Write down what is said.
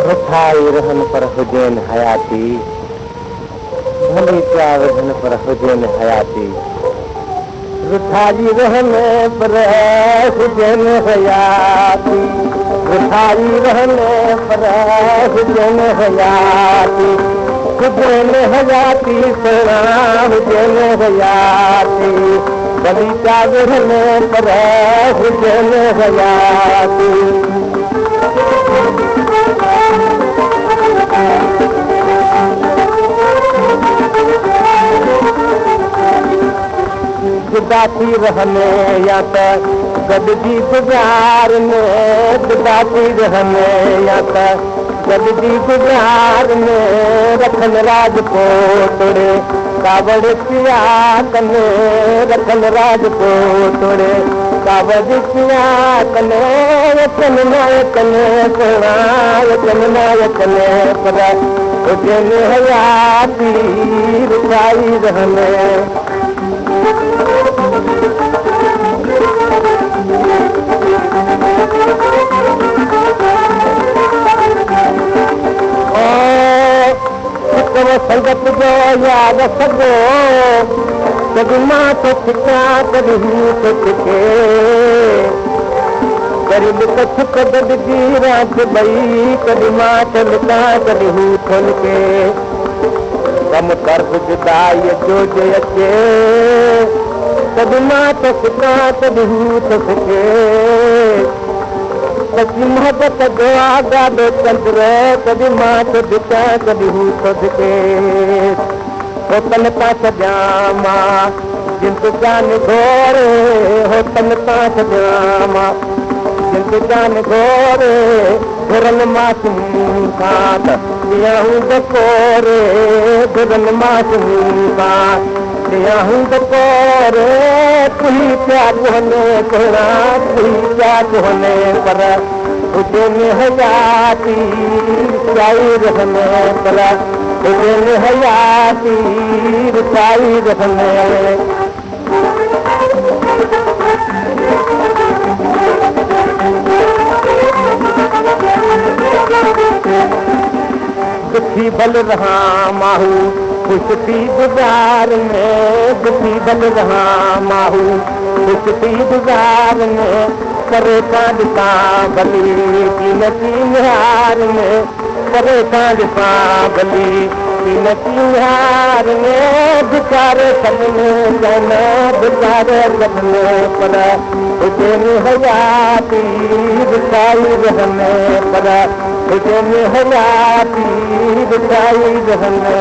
मिठाई रहन पर हुजैन हयाती, भली क्या रहन पर हुजैन हयाती, रुठाई रहने पर हुजैन हयाती, रुठाई रहने पर हुजैन हयाती, हुजैन हयाती सोना हुजैन हयाती, भली क्या रहने पर हुजैन हयाती। जुदाती रहने या तो गददी गुजार में, जुदाती रहने या तो गददी गुजार में, रखन राजकोटड़े कावड़ पिया कने, रखन राजकोटड़े कावड़ पिया कने, यतन नायकने सोना यतन नायकने पर हुजैन हयाती रुठाई रहने। संगत जो याद सगो कभी मां तो छिका कभी हूं तो छिके, करीब कछ कदद की रात बई कभी मां चलता कभी हूं खोलके, कम कर जुदाई जो अचे कभी मां तो छिका कभी हूं तो छिके, सची मोहब्बत जो आगा दो चंद्र कभी मां तो दिखा कभी हूं तो दिखे, होतन का सजामा जिंतु जान घोरे, होतन का सजामा जिंतु जान घोरे, घुरन मासूम खात दिया हूं दकोरे, घुरन मासूम खात दिया हूं दकोरे, तुही क्या कोने कोना तुही क्या कोने पर हुजैन हयाती रुठाई रहने पर हुजैन हयाती रुठाई रहने। दुखी बल रहा माहू खुशती गुजार में, दुखी बल रहा माहू खुशती गुजार में, करे कांडता बली कीमती निहार में, करे कांडता बली कीमती निहार में, बिचारे सबने जाना बिचारे सबने पर हुजैन हयाती रुठाई रहने पर हुजैन हयाती रुठाई रहने।